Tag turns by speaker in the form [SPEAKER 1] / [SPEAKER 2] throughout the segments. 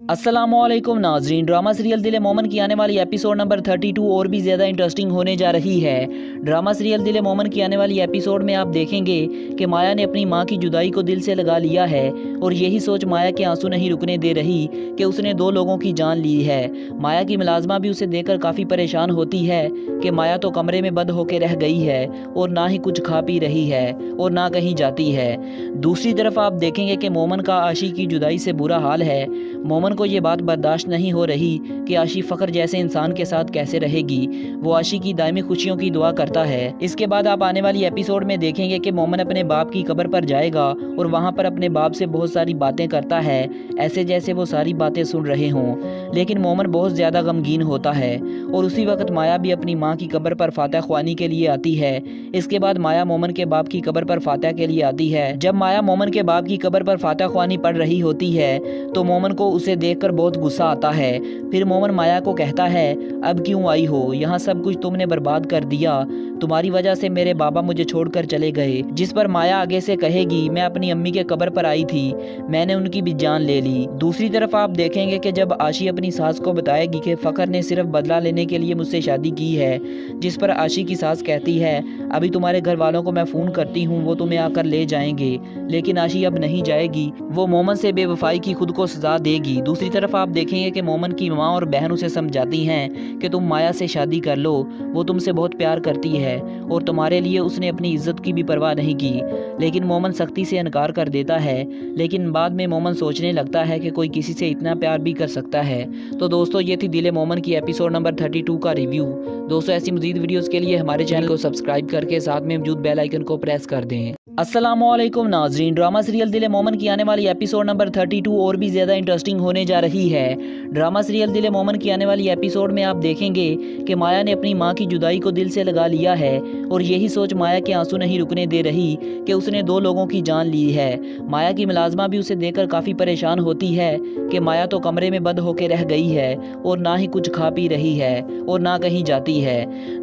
[SPEAKER 1] अस्सलामुअलैकुम नाजरीन। Drama serial दिल मोमन की आने वाली एपिसोड नंबर 32 और भी ज़्यादा इंटरेस्टिंग होने जा रही है। ड्रामा सीरियल दिल मोमन की आने वाली एपिसोड में आप देखेंगे कि माया ने अपनी मां की जुदाई को दिल से लगा लिया है और यही सोच माया के आंसू नहीं रुकने दे रही कि उसने 2 लोगों की जान ली है। माया की मुलाजमा भी उसे देखकर काफ़ी परेशान होती है कि माया तो कमरे में बंद होकर रह गई है और ना ही कुछ खा पी रही है और ना कहीं जाती है। दूसरी तरफ आप देखेंगे कि मोमन का आशी की जुदाई से बुरा हाल है। मोमन को ये बात बर्दाश्त नहीं हो रही कि आशी फ़ख्र जैसे इंसान के साथ कैसे रहेगी। वो आशी की दायमी खुशियों की दुआ करता है। इसके बाद आप आने वाली एपिसोड में देखेंगे कि मोमन अपने बाप की कब्र पर जाएगा और वहाँ पर अपने बाप से बहुत सारी बातें करता है, ऐसे जैसे वो सारी बातें सुन रहे हों। लेकिन मोमन बहुत ज़्यादा गमगीन होता है और उसी वक्त माया भी अपनी माँ की कब्र पर फातह ख्वानी के लिए आती है। इसके बाद माया मोमन के बाप की कब्र पर फातह के लिए आती है। जब माया मोमन के बाप की कब्र पर फातह ख्वानी पढ़ रही होती है तो मोमन को उसे देखकर बहुत गुस्सा आता है। फिर मोमन माया को कहता है, अब क्यों आई हो, यहाँ सब कुछ तुमने बर्बाद कर दिया, तुम्हारी वजह से मेरे बाबा मुझे छोड़कर चले गए। जिस पर माया आगे से कहेगी, मैं अपनी अम्मी के कब्र पर आई थी, मैंने उनकी भी जान ले ली। दूसरी तरफ आप देखेंगे कि जब आशी अपनी सास को बताएगी कि फ़ख्र ने सिर्फ बदला लेने के लिए मुझसे शादी की है, जिस पर आशी की सास कहती है, अभी तुम्हारे घर वालों को मैं फ़ोन करती हूँ, वो तुम्हें आकर ले जाएंगे। लेकिन आशी अब नहीं जाएगी, वो मोमन से बेवफाई की खुद को सजा देगी। दूसरी तरफ आप देखेंगे कि मोमन की माँ और बहन उसे समझाती हैं कि तुम माया से शादी कर लो, वो तुमसे बहुत प्यार करती है और तुम्हारे लिए उसने अपनी इज्जत की भी परवाह नहीं की। लेकिन मोमन सख्ती से इनकार कर देता है। लेकिन बाद में मोमन सोचने लगता है कि कोई किसी से इतना प्यार भी कर सकता है। तो दोस्तों, ये थी दिल मोमन की एपिसोड नंबर 32 का रिव्यू। दोस्तों, ऐसी मज़ीद वीडियोस के लिए हमारे चैनल को सब्सक्राइब करके साथ में मौजूद बेल आइकन को प्रेस कर दें। अस्सलामुअलैकुम नाजरीन। ड्रामा सीरियल दिल मोमन की आने वाली एपिसोड नंबर 32 और भी ज़्यादा इंटरेस्टिंग होने जा रही है। ड्रामा सीरियल दिल मोमन की आने वाली एपिसोड में आप देखेंगे कि माया ने अपनी मां की जुदाई को दिल से लगा लिया है और यही सोच माया के आंसू नहीं रुकने दे रही कि उसने 2 लोगों की जान ली है। माया की मुलाजमा भी उसे देखकर काफ़ी परेशान होती है कि माया तो कमरे में बंद होकर रह गई है और ना ही कुछ खा पी रही है और ना कहीं जाती है।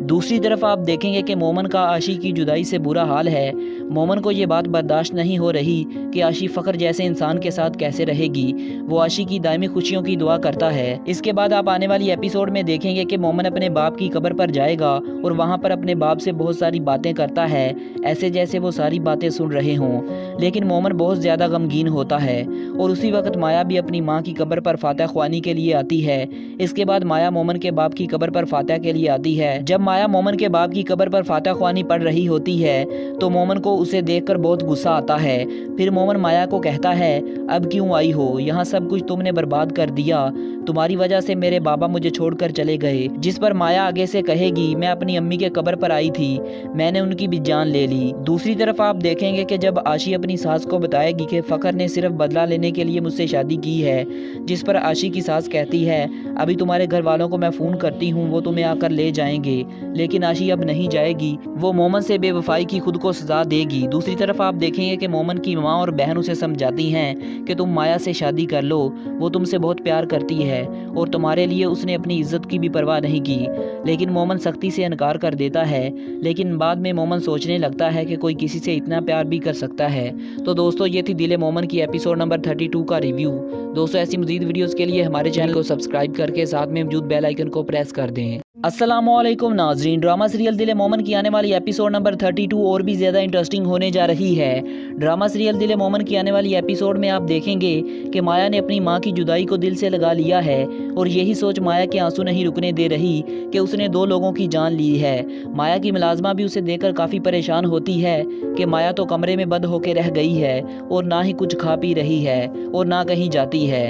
[SPEAKER 1] दूसरी तरफ आप देखेंगे कि मोमन का आशी की जुदाई से बुरा हाल है। मोमन को ये बात बर्दाश्त नहीं हो रही कि आशी फ़ख्र जैसे इंसान के साथ कैसे रहेगी। वो आशी की दायमी खुशियों की दुआ करता है। इसके बाद आप आने वाली एपिसोड में देखेंगे कि मोमन अपने बाप की कब्र पर जाएगा और वहाँ पर अपने बाप से बहुत सारी बातें करता है, ऐसे जैसे वो सारी बातें सुन रहे हों। लेकिन मोमन बहुत ज़्यादा गमगीन होता है और उसी वक्त माया भी अपनी माँ की कब्र पर फातह ख्वानी के लिए आती है। इसके बाद माया मोमन के बाप की कब्र पर फातह के लिए आती है। जब माया मोमन के बाप की कब्र पर फातह ख्वानी पढ़ रही होती है तो मोमन को उसे देखकर बहुत गुस्सा आता है। फिर मोमन माया को कहता है, अब क्यों आई हो, यहाँ सब कुछ तुमने बर्बाद कर दिया, तुम्हारी वजह से मेरे बाबा मुझे छोड़कर चले गए। जिस पर माया आगे से कहेगी, मैं अपनी अम्मी के कब्र पर आई थी, मैंने उनकी भी जान ले ली। दूसरी तरफ आप देखेंगे कि जब आशी अपनी सास को बताएगी कि फ़ख्र ने सिर्फ बदला लेने के लिए मुझसे शादी की है, जिस पर आशी की सास कहती है, अभी तुम्हारे घर वालों को मैं फ़ोन करती हूँ, वो तुम्हें आकर ले जाएंगे। लेकिन आशी अब नहीं जाएगी, वो मोमन से बेवफाई की खुद को सजा देगी। दूसरी तरफ आप देखेंगे कि मोमन की माँ और बहन उसे समझाती हैं कि तुम माया से शादी कर लो, वो तुमसे बहुत प्यार करती है और तुम्हारे लिए उसने अपनी इज्जत की भी परवाह नहीं की। लेकिन मोमन सख्ती से इनकार कर देता है। लेकिन बाद में मोमन सोचने लगता है कि कोई किसी से इतना प्यार भी कर सकता है। तो दोस्तों, ये थी दिल मोमन की एपिसोड नंबर 32 का रिव्यू। दोस्तों, ऐसी मज़ीद वीडियोस के लिए हमारे चैनल को सब्सक्राइब करके साथ में मौजूद बेल आइकन को प्रेस कर दें। अस्सलामुअलैकुम नाजरीन। ड्रामा सीरियल दिल मोमन की आने वाली एपिसोड नंबर 32 और भी ज़्यादा इंटरेस्टिंग होने जा रही है। ड्रामा सीरियल दिल मोमन की आने वाली एपिसोड में आप देखेंगे कि माया ने अपनी मां की जुदाई को दिल से लगा लिया है और यही सोच माया के आंसू नहीं रुकने दे रही कि उसने 2 लोगों की जान ली है। माया की मुलाजमा भी उसे देखकर काफ़ी परेशान होती है कि माया तो कमरे में बंद होकर रह गई है और ना ही कुछ खा पी रही है और ना कहीं जाती है।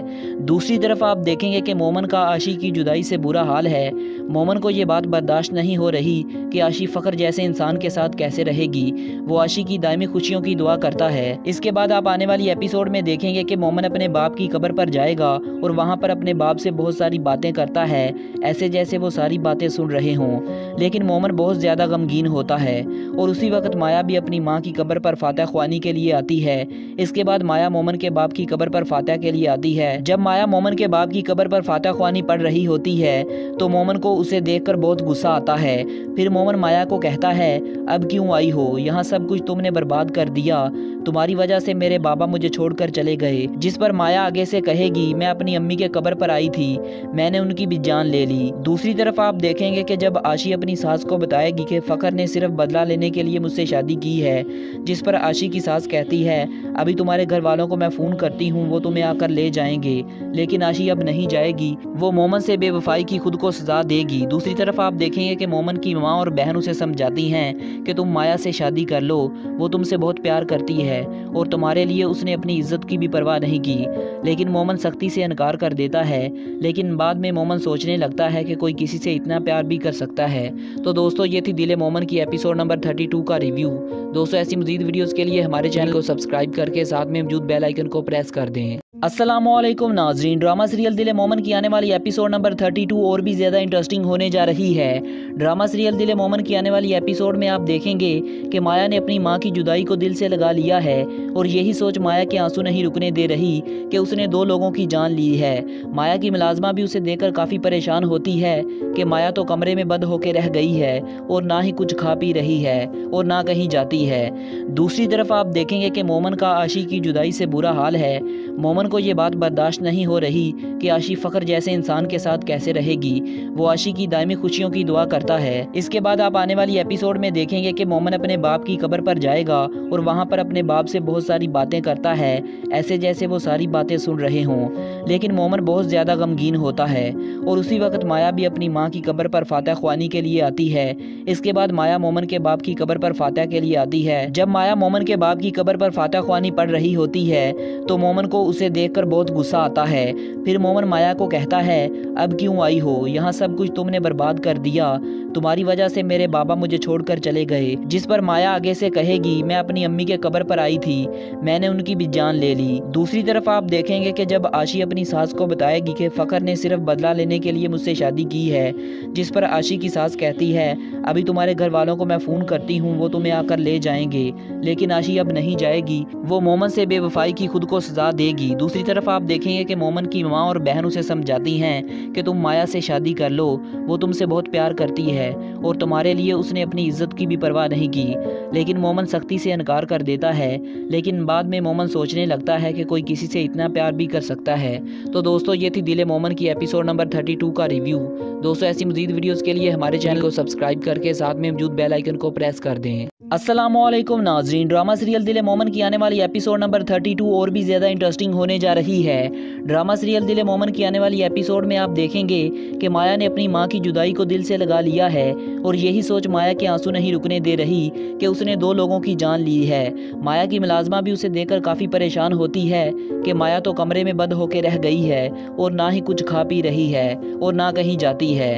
[SPEAKER 1] दूसरी तरफ आप देखेंगे कि मोमन का आशी की जुदाई से बुरा हाल है। मोमन को ये बात बर्दाश्त नहीं हो रही कि आशी फ़ख्र जैसे इंसान के साथ कैसे रहेगी। वो आशी की दायमी खुशियों की दुआ करता है। इसके बाद आप आने वाली एपिसोड में देखेंगे कि मोमन अपने बाप की कब्र पर जाएगा और वहाँ पर अपने बाप से बहुत सारी बातें करता है, ऐसे जैसे वो सारी बातें सुन रहे हों। लेकिन मोमन बहुत ज़्यादा गमगीन होता है और उसी वक्त माया भी अपनी माँ की कब्र पर फातह ख्वानी के लिए आती है। इसके बाद माया मोमन के बाप की कब्र पर फातह के लिए आती है। जब माया मोमन के बाप की कब्र पर फातह ख्वानी पढ़ रही होती है तो मोमन को उसे देखकर बहुत गुस्सा आता है। फिर मोमन माया को कहता है, अब क्यों आई हो, यहाँ सब कुछ तुमने बर्बाद कर दिया, तुम्हारी वजह से मेरे बाबा मुझे छोड़कर चले गए। जिस पर माया आगे से कहेगी, मैं अपनी अम्मी के कब्र पर आई थी, मैंने उनकी भी जान ले ली। दूसरी तरफ आप देखेंगे कि जब आशी अपनी सास को बताएगी कि फ़खर ने सिर्फ बदला लेने के लिए मुझसे शादी की है, जिस पर आशी की सास कहती है, अभी तुम्हारे घर वालों को मैं फ़ोन करती हूँ, वो तुम्हें आकर ले जाएंगे। लेकिन आशी अब नहीं जाएगी, वो मोमन से बेवफाई की खुद को सजा देगी। दूसरी तरफ आप देखेंगे कि मोमन की माँ और बहन उसे समझाती हैं कि तुम माया से शादी कर लो, वो तुमसे बहुत प्यार करती है और तुम्हारे लिए उसने अपनी इज्जत की भी परवाह नहीं की। लेकिन मोमन सख्ती से इनकार कर देता है। लेकिन बाद में मोमन सोचने लगता है कि कोई किसी से इतना प्यार भी कर सकता है। तो दोस्तों, ये थी दिल मोमन की एपिसोड नंबर 32 का रिव्यू। दोस्तों, ऐसी मज़ीद वीडियोस के लिए हमारे चैनल को सब्सक्राइब करके साथ में मौजूद बेल आइकन को प्रेस कर दें। अस्सलामुअलैकुम नाजरीन, ड्रामा सीरियल दिल मोमन की आने वाली एपिसोड नंबर 32 और भी ज़्यादा इंटरेस्टिंग होने जा रही है। ड्रामा सीरियल दिल मोमन की आने वाली एपिसोड में आप देखेंगे कि माया ने अपनी मां की जुदाई को दिल से लगा लिया है और यही सोच माया के आंसू नहीं रुकने दे रही कि उसने 2 लोगों की जान ली है। माया की मुलाजमा भी उसे देखकर काफ़ी परेशान होती है कि माया तो कमरे में बंद होकर रह गई है और ना ही कुछ खा पी रही है और ना कहीं जाती है। दूसरी तरफ आप देखेंगे कि मोमन का आशी की जुदाई से बुरा हाल है। मोमन को ये बात बर्दाश्त नहीं हो रही कि आशी फ़खर जैसे इंसान के साथ कैसे रहेगी। वो आशी की दायमी खुशियों की दुआ करता है। इसके बाद आप आने वाली एपिसोड में देखेंगे कि मोमन अपने बाप की कब्र पर जाएगा और वहाँ पर अपने बाप से बहुत सारी बातें करता है, ऐसे जैसे वो सारी बातें सुन रहे हों। लेकिन मोमन बहुत ज़्यादा गमगीन होता है और उसी वक्त माया भी अपनी माँ की कब्र पर फातह ख्वानी के लिए आती है। इसके बाद माया मोमन के बाप की कब्र पर फातह के लिए आती है। जब माया मोमन के बाप की कब्र पर फातह ख्वानी पढ़ रही होती है तो मोमन को उसे देखकर बहुत गुस्सा आता है। फिर मोमन माया को कहता है, अब क्यों आई हो, यहाँ सब कुछ तुमने बर्बाद कर दिया, तुम्हारी वजह से मेरे बाबा मुझे छोड़कर चले गए। जिस पर माया आगे से कहेगी, मैं अपनी अम्मी के कब्र पर आई थी, मैंने उनकी भी जान ले ली। दूसरी तरफ आप देखेंगे कि जब आशी अपनी सास को बताएगी कि फ़खर ने सिर्फ बदला लेने के लिए मुझसे शादी की है, जिस पर आशी की सास कहती है, अभी तुम्हारे घर वालों को मैं फ़ोन करती हूँ, वो तुम्हें आकर ले जाएंगे। लेकिन आशी अब नहीं जाएगी, वो मोमन से बेवफाई की खुद को सजा देगी। दूसरी तरफ आप देखेंगे कि मोमन की माँ और बहन उसे समझाती हैं कि तुम माया से शादी कर लो, वो तुमसे बहुत प्यार करती है और तुम्हारे लिए उसने अपनी इज्जत की भी परवाह नहीं की। लेकिन मोमन सख्ती से इनकार कर देता है। लेकिन बाद में मोमन सोचने लगता है कि कोई किसी से इतना प्यार भी कर सकता है। तो दोस्तों, ये थी दिल मोमन की एपिसोड नंबर 32 का रिव्यू। दोस्तों, ऐसी मज़ीद वीडियोस के लिए हमारे चैनल को सब्सक्राइब करके साथ में मौजूद बेल आइकन को प्रेस कर दें। अस्सलामुअलैकुम नाजरीन, ड्रामा सीरियल दिल मोमन की आने वाली एपिसोड नंबर 32 और भी ज़्यादा इंटरेस्टिंग होने जा रही है। ड्रामा सीरियल दिल मोमन की आने वाली एपिसोड में आप देखेंगे कि माया ने अपनी मां की जुदाई को दिल से लगा लिया है और यही सोच माया के आंसू नहीं रुकने दे रही कि उसने 2 लोगों की जान ली है। माया की मुलाजमा भी उसे देखकर काफ़ी परेशान होती है कि माया तो कमरे में बंद होकर रह गई है और ना ही कुछ खा पी रही है और ना कहीं जाती है।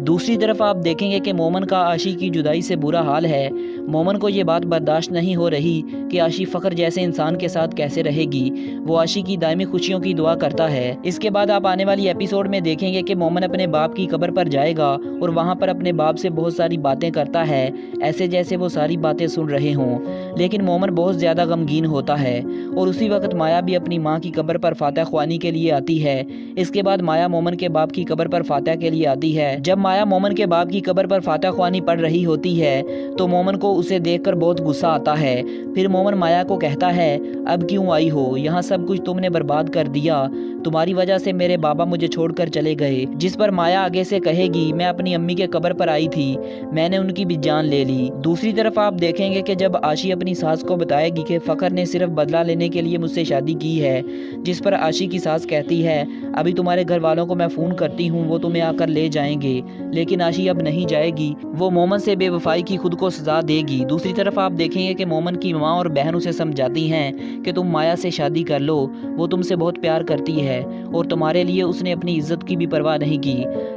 [SPEAKER 1] दूसरी तरफ आप देखेंगे कि मोमन का आशी की जुदाई से बुरा हाल है। मोमन को ये बात बर्दाश्त नहीं हो रही कि आशी फ़खर जैसे इंसान के साथ कैसे रहेगी। वो आशी की दायमी खुशियों की दुआ करता है। इसके बाद आप आने वाली एपिसोड में देखेंगे कि मोमन अपने बाप की कब्र पर जाएगा और वहाँ पर अपने बाप से बहुत सारी बातें करता है, ऐसे जैसे वो सारी बातें सुन रहे हों। लेकिन मोमन बहुत ज़्यादा गमगीन होता है और उसी वक्त माया भी अपनी माँ की कब्र पर फातह ख्वानी के लिए आती है। इसके बाद माया मोमन के बाप की कब्र पर फातह के लिए आती है। जब माया मोमन के बाप की कब्र पर फातह ख्वानी पढ़ रही होती है तो मोमन को उसे देखकर बहुत गुस्सा आता है। फिर मोमन माया को कहता है, अब क्यों आई हो, यहाँ सब कुछ तुमने बर्बाद कर दिया, तुम्हारी वजह से मेरे बाबा मुझे छोड़कर चले गए। जिस पर माया आगे से कहेगी, मैं अपनी अम्मी के कब्र पर आई थी, मैंने उनकी भी जान ले ली। दूसरी तरफ आप देखेंगे कि जब आशी अपनी सास को बताएगी कि फ़खर ने सिर्फ बदला लेने के लिए मुझसे शादी की है, जिस पर आशी की सास कहती है, अभी तुम्हारे घर वालों को मैं फ़ोन करती हूँ, वो तुम्हें आकर ले जाएंगे। लेकिन आशी अब नहीं जाएगी, वो मोमन से बेवफाई की खुद को सजा देगी। दूसरी तरफ आप देखेंगे कि मोमन की माँ और बहन उसे समझाती हैं कि तुम माया से शादी कर लो, वो तुमसे बहुत प्यार करती है और तुम्हारे लिए उसने अपनी इज्जत की भी परवाह नहीं की।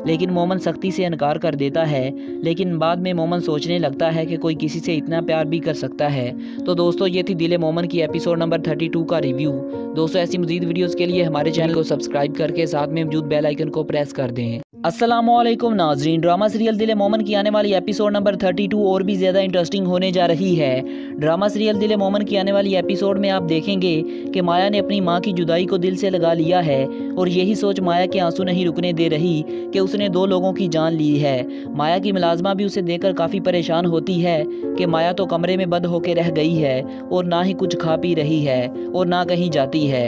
[SPEAKER 1] लेकिन मोमन सख्ती से इनकार कर देता है। लेकिन बाद में मोमन सोचने लगता है कि कोई किसी से इतना प्यार भी कर सकता है। तो दोस्तों, ये थी दिल मोमन की एपिसोड नंबर 32 का रिव्यू। दोस्तों, ऐसी मज़ीद वीडियोस के लिए हमारे चैनल को सब्सक्राइब करके साथ में मौजूद बेल आइकन को प्रेस कर दें। अस्सलामुअलैकुम नाजरीन, ड्रामा सीरियल दिल मोमन की आने वाली एपिसोड नंबर 32 और भी ज़्यादा इंटरेस्टिंग होने जा रही है। ड्रामा सीरियल दिल मोमन की आने वाली एपिसोड में आप देखेंगे कि माया ने अपनी मां की जुदाई को दिल से लगा लिया है और यही सोच माया के आंसू नहीं रुकने दे रही कि उसने 2 लोगों की जान ली है। माया की मुलाजमा भी उसे देखकर काफ़ी परेशान होती है कि माया तो कमरे में बंद होकर रह गई है और ना ही कुछ खा पी रही है और ना कहीं जाती है।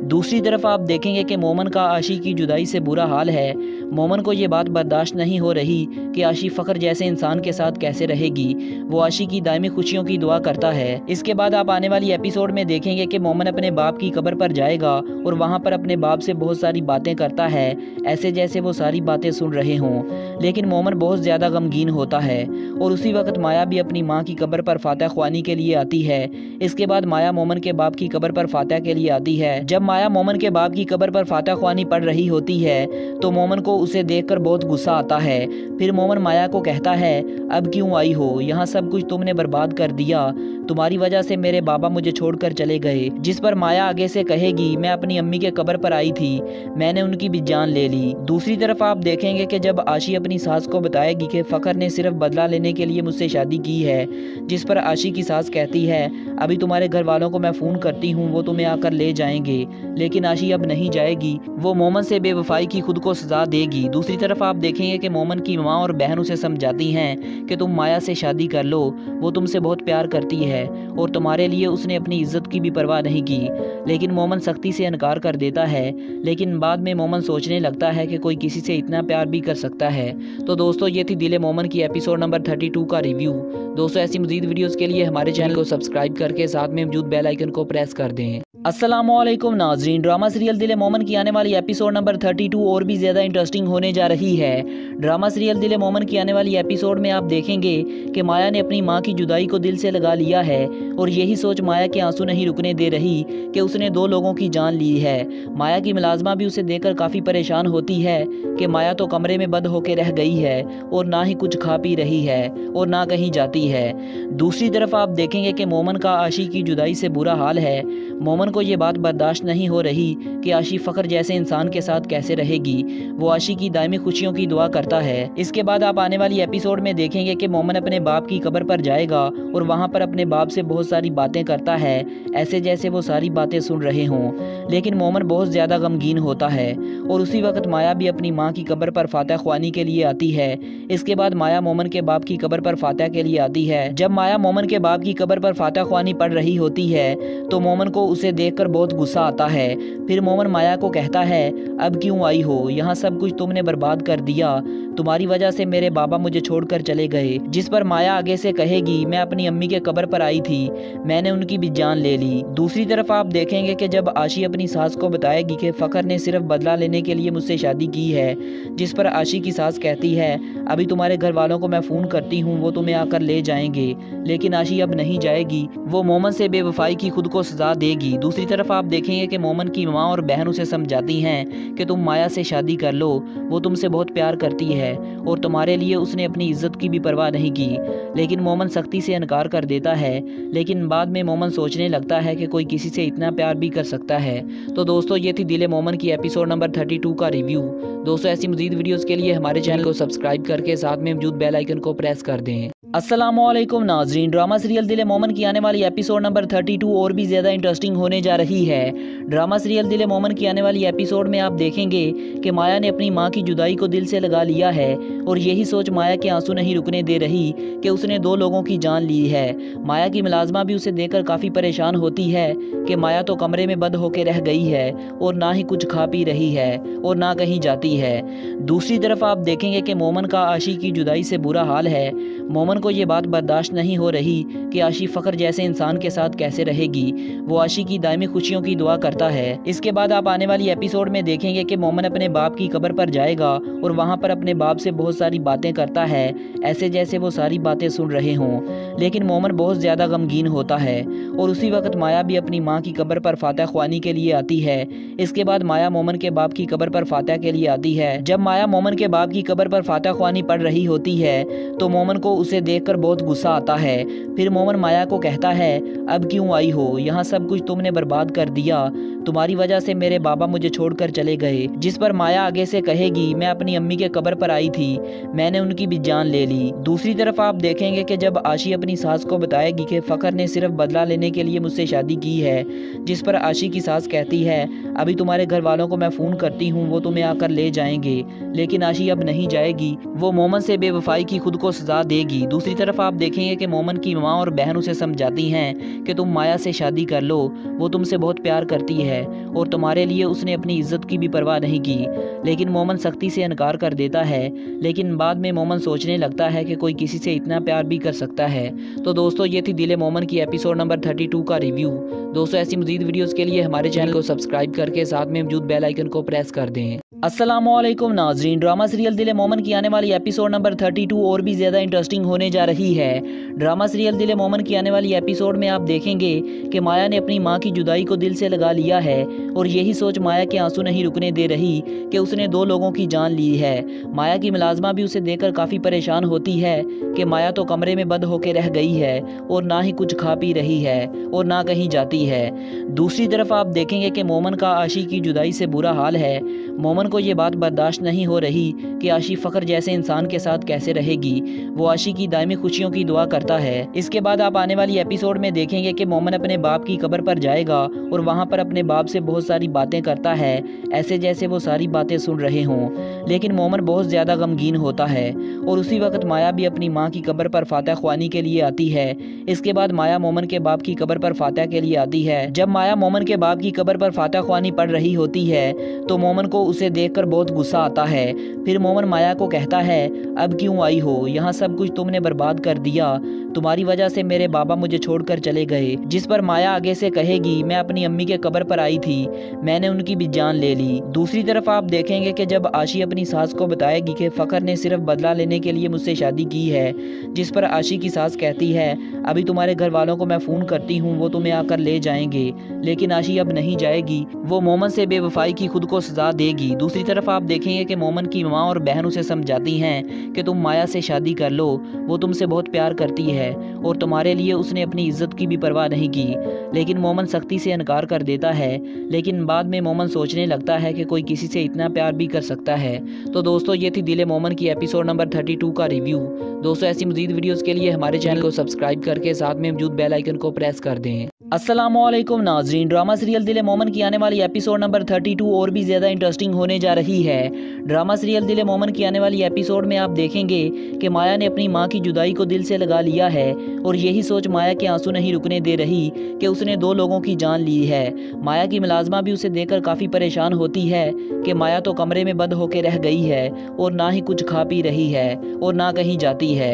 [SPEAKER 1] दूसरी तरफ आप देखेंगे कि मोमन का आशी की जुदाई से बुरा हाल है। मोमन को ये बात बर्दाश्त नहीं हो रही कि आशी फ़खर जैसे इंसान के साथ कैसे रहेगी। वो आशी की दायमी खुशियों की दुआ करता है। इसके बाद आप आने वाली एपिसोड में देखेंगे कि मोमन अपने बाप की कब्र पर जाएगा और वहाँ पर अपने बाप से बहुत सारी बातें करता है, ऐसे जैसे वो सारी बातें सुन रहे हों। लेकिन मोमन बहुत ज़्यादा गमगीन होता है और उसी वक्त माया भी अपनी माँ की कब्र पर फातह ख्वानी के लिए आती है। इसके बाद माया मोमन के बाप की कब्र पर फातह के लिए आती है। जब माया मोमन के बाप की कब्र पर फातह ख्वानी पढ़ रही होती है तो मोमन को उसे देखकर बहुत गुस्सा आता है। फिर मोमन माया को कहता है, अब क्यों आई हो, यहाँ सब कुछ तुमने बर्बाद कर दिया, तुम्हारी वजह से मेरे बाबा मुझे छोड़कर चले गए। जिस पर माया आगे से कहेगी, मैं अपनी अम्मी के कब्र पर आई थी, मैंने उनकी भी जान ले ली। दूसरी तरफ आप देखेंगे कि जब आशी अपनी सास को बताएगी कि फ़खर ने सिर्फ बदला लेने के लिए मुझसे शादी की है, जिस पर आशी की सास कहती है, अभी तुम्हारे घर वालों को मैं फ़ोन करती हूँ, वो तुम्हें आकर ले जाएंगे। लेकिन आशी अब नहीं जाएगी, वो मोमन से बेवफाई की खुद को सजा देगी। दूसरी तरफ आप देखेंगे कि मोमन की माँ और बहन उसे समझाती हैं कि तुम माया से शादी कर लो, वो तुमसे बहुत प्यार करती है और तुम्हारे लिए उसने अपनी इज्जत की भी परवाह नहीं की। लेकिन मोमन सख्ती से इनकार कर देता है। लेकिन बाद में मोमन सोचने लगता है कि कोई किसी से इतना प्यार भी कर सकता है। तो दोस्तों, ये थी दिल मोमन की एपिसोड नंबर 32 का रिव्यू। दोस्तों, ऐसी मजीद वीडियोस के लिए हमारे चैनल को सब्सक्राइब करके साथ में मौजूद बेल आइकन को प्रेस कर दें। अस्सलामुअलैकुम नाजरीन, ड्रामा सीरियल दिल मोमन की आने वाली एपिसोड नंबर 32 और भी ज़्यादा इंटरेस्टिंग होने जा रही है। ड्रामा सीरियल दिल मोमन की आने वाली एपिसोड में आप देखेंगे कि माया ने अपनी मां की जुदाई को दिल से लगा लिया है और यही सोच माया के आंसू नहीं रुकने दे रही कि उसने 2 लोगों की जान ली है। माया की मुलाजमा भी उसे देखकर काफ़ी परेशान होती है कि माया तो कमरे में बंद होकर रह गई है और ना ही कुछ खा पी रही है और ना कहीं जाती है। दूसरी तरफ आप देखेंगे कि मोमन का आशी की जुदाई से बुरा हाल है। मोमन को ये बात बर्दाश्त नहीं हो रही कि आशी फ़खर जैसे इंसान के साथ कैसे रहेगी। वो आशी की दायमी खुशियों की दुआ करता है। इसके बाद आप आने वाली एपिसोड में देखेंगे कि मोमन अपने बाप की कब्र पर जाएगा और वहाँ पर अपने बाप से बहुत सारी बातें करता है, ऐसे जैसे वो सारी बातें सुन रहे हों। लेकिन मोमन बहुत ज़्यादा गमगीन होता है और उसी वक्त माया भी अपनी माँ की कब्र पर फातह ख्वानी के लिए आती है। इसके बाद माया मोमन के बाप की कब्र पर फातह के लिए आती है। जब माया मोमन के बाप की कब्र पर फातह ख्वानी पढ़ रही होती है तो मोमन को उसे देखकर बहुत गुस्सा आता है। फिर मोमन माया को कहता है, अब क्यों आई हो, यहाँ सब कुछ तुमने बर्बाद कर दिया, तुम्हारी वजह से मेरे बाबा मुझे छोड़कर चले गए। जिस पर माया आगे से कहेगी, मैं अपनी अम्मी के कब्र पर आई थी, मैंने उनकी भी जान ले ली। दूसरी तरफ आप देखेंगे कि जब आशी अपनी सास को बताएगी कि फ़खर ने सिर्फ बदला लेने के लिए मुझसे शादी की है, जिस पर आशी की सास कहती है, अभी तुम्हारे घर वालों को मैं फ़ोन करती हूँ, वो तुम्हें आकर ले जाएंगे। लेकिन आशी अब नहीं जाएगी, वो मोमन से बेवफाई की खुद को सजा देगी। दूसरी तरफ आप देखेंगे कि मोमन की माँ और बहन उसे समझाती हैं कि तुम माया से शादी कर लो, वो तुमसे बहुत प्यार करती है और तुम्हारे लिए उसने अपनी इज्जत की भी परवाह नहीं की। लेकिन मोमन सख्ती से इनकार कर देता है। लेकिन बाद में मोमन सोचने लगता है कि कोई किसी से इतना प्यार भी कर सकता है। तो दोस्तों, ये थी दिल मोमन की एपिसोड नंबर 32 का रिव्यू। दोस्तों, ऐसी मजीद वीडियोस के लिए हमारे चैनल को सब्सक्राइब करके साथ में मौजूद बेल आइकन को प्रेस कर दें। अस्सलामुअलैकुम नाजरीन, ड्रामा सीरियल दिल मोमन की आने वाली एपिसोड नंबर 32 और भी ज़्यादा इंटरेस्टिंग होने जा रही है। ड्रामा सीरियल दिल मोमन की आने वाली एपिसोड में आप देखेंगे कि माया ने अपनी मां की जुदाई को दिल से लगा लिया है और यही सोच माया के आंसू नहीं रुकने दे रही कि उसने 2 लोगों की जान ली है। माया की मुलाजमा भी उसे देखकर काफ़ी परेशान होती है कि माया तो कमरे में बंद होकर रह गई है और ना ही कुछ खा पी रही है और ना कहीं जाती है। दूसरी तरफ आप देखेंगे कि मोमन का आशी की जुदाई से बुरा हाल है। मोमन को ये बात बर्दाश्त नहीं हो रही कि आशी फ़खर जैसे इंसान के साथ कैसे रहेगी। वो आशी की दायमी खुशियों की दुआ करता है। इसके बाद आप आने वाली एपिसोड में देखेंगे कि मोमन अपने बाप की कब्र पर जाएगा और वहाँ पर अपने बाप से बहुत सारी बातें करता है, ऐसे जैसे वो सारी बातें सुन रहे हों। लेकिन मोमन बहुत ज़्यादा गमगीन होता है और उसी वक्त माया भी अपनी माँ की कब्र पर फातह ख्वानी के लिए आती है। इसके बाद माया मोमन के बाप की कब्र पर फातह के लिए आती है। जब माया मोमन के बाप की कब्र पर फातह ख्वानी पढ़ रही होती है तो मोमन को उसे देखकर बहुत गुस्सा आता है। फिर मोमन माया को कहता है, अब क्यों आई हो, यहाँ सब कुछ तुमने बर्बाद कर दिया, तुम्हारी वजह से मेरे बाबा मुझे छोड़कर चले गए। जिस पर माया आगे से कहेगी, मैं अपनी अम्मी के कब्र पर आई थी, मैंने उनकी भी जान ले ली। दूसरी तरफ आप देखेंगे कि जब आशी अपनी सास को बताएगी कि फ़खर ने सिर्फ बदला लेने के लिए मुझसे शादी की है, जिस पर आशी की सास कहती है, अभी तुम्हारे घर वालों को मैं फ़ोन करती हूँ, वो तुम्हें आकर ले जाएंगे। लेकिन आशी अब नहीं जाएगी, वो मोमन से बेवफाई की खुद को सजा देगी। दूसरी तरफ आप देखेंगे कि मोमन की माँ और बहन उसे समझाती हैं कि तुम माया से शादी कर लो, वो तुमसे बहुत प्यार करती है और तुम्हारे लिए उसने अपनी इज्जत की भी परवाह नहीं की। लेकिन मोमन सख्ती से इनकार कर देता है। लेकिन बाद में मोमन सोचने लगता है कि कोई किसी से इतना प्यार भी कर सकता है। तो दोस्तों, ये थी दिल मोमन की एपिसोड नंबर 32 का रिव्यू। दोस्तों, ऐसी मज़ीद वीडियोस के लिए हमारे चैनल को सब्सक्राइब करके साथ में मौजूद बेल आइकन को प्रेस कर दें। अस्सलामुअलैकुम नाज़रीन, ड्रामा सीरियल दिल मोमन की आने वाली एपिसोड नंबर 32 और भी ज़्यादा इंटरेस्टिंग होने जा रही है। ड्रामा सीरियल दिल मोमन की आने वाली एपिसोड में आप देखेंगे कि माया ने अपनी मां की जुदाई को दिल से लगा लिया है और यही सोच माया के आंसू नहीं रुकने दे रही कि उसने 2 लोगों की जान ली है। माया की मुलाजमा भी उसे देखकर काफ़ी परेशान होती है कि माया तो कमरे में बंद होकर रह गई है और ना ही कुछ खा पी रही है और ना कहीं जाती है। दूसरी तरफ आप देखेंगे कि मोमन का आशी की जुदाई से बुरा हाल है। मोमन को ये बात बर्दाश्त नहीं हो रही कि आशी फ़खर जैसे इंसान के साथ कैसे रहेगी। वो आशी की दायमी खुशियों की दुआ करता है। इसके बाद आप आने वाली एपिसोड में देखेंगे कि मोमन अपने बाप की कब्र पर जाएगा और वहाँ पर अपने बाप से बहुत सारी बातें करता है, ऐसे जैसे वो सारी बातें सुन रहे हों। लेकिन मोमन बहुत ज़्यादा गमगीन होता है और उसी वक्त माया भी अपनी माँ की कब्र पर फातह ख्वानी के लिए आती है। इसके बाद माया मोमन के बाप की कब्र पर फातह के लिए आती है। जब माया मोमन के बाप की कब्र पर फातह ख्वानी पढ़ रही होती है तो मोमन को उसे देखकर बहुत गुस्सा आता है। फिर मोमन माया को कहता है, अब क्यों आई हो, यहाँ सब कुछ तुमने बर्बाद कर दिया, तुम्हारी वजह से मेरे बाबा मुझे छोड़कर चले गए। जिस पर माया आगे से कहेगी, मैं अपनी अम्मी के कब्र पर आई थी, मैंने उनकी भी जान ले ली। दूसरी तरफ आप देखेंगे कि जब आशी अपनी सास को बताएगी कि फ़खर ने सिर्फ बदला लेने के लिए मुझसे शादी की है, जिस पर आशी की सास कहती है, अभी तुम्हारे घर वालों को मैं फ़ोन करती हूँ, वो तुम्हें आकर ले जाएंगे। लेकिन आशी अब नहीं जाएगी, वो मोमन से बेवफाई की खुद को सजा देगी। दूसरी तरफ आप देखेंगे कि मोमन की माँ और बहन उसे समझाती हैं कि तुम माया से शादी कर लो, वो तुमसे बहुत प्यार करती है और तुम्हारे लिए उसने अपनी इज्जत की भी परवाह नहीं की। लेकिन मोमन सख्ती से इनकार कर देता है। लेकिन बाद में मोमन सोचने लगता है कि कोई किसी से इतना प्यार भी कर सकता है। तो दोस्तों, ये थी दिल मोमन की एपिसोड नंबर 32 का रिव्यू। दोस्तों, ऐसी मज़ीद वीडियोस के लिए हमारे चैनल को सब्सक्राइब करके साथ में मौजूद बेल आइकन को प्रेस कर दें। अस्सलामुअलैकुम नाज़रीन, ड्रामा सीरियल दिल मोमन की आने वाली एपिसोड नंबर 32 और भी ज़्यादा इंटरेस्टिंग होने जा रही है। ड्रामा सीरियल दिल मोमन की आने वाली एपिसोड में आप देखेंगे कि माया ने अपनी मां की जुदाई को दिल से लगा लिया है और यही सोच माया के आंसू नहीं रुकने दे रही कि उसने 2 लोगों की जान ली है। माया की मुलाजमा भी उसे देखकर काफ़ी परेशान होती है कि माया तो कमरे में बंद होकर रह गई है और ना ही कुछ खा पी रही है और ना कहीं जाती है।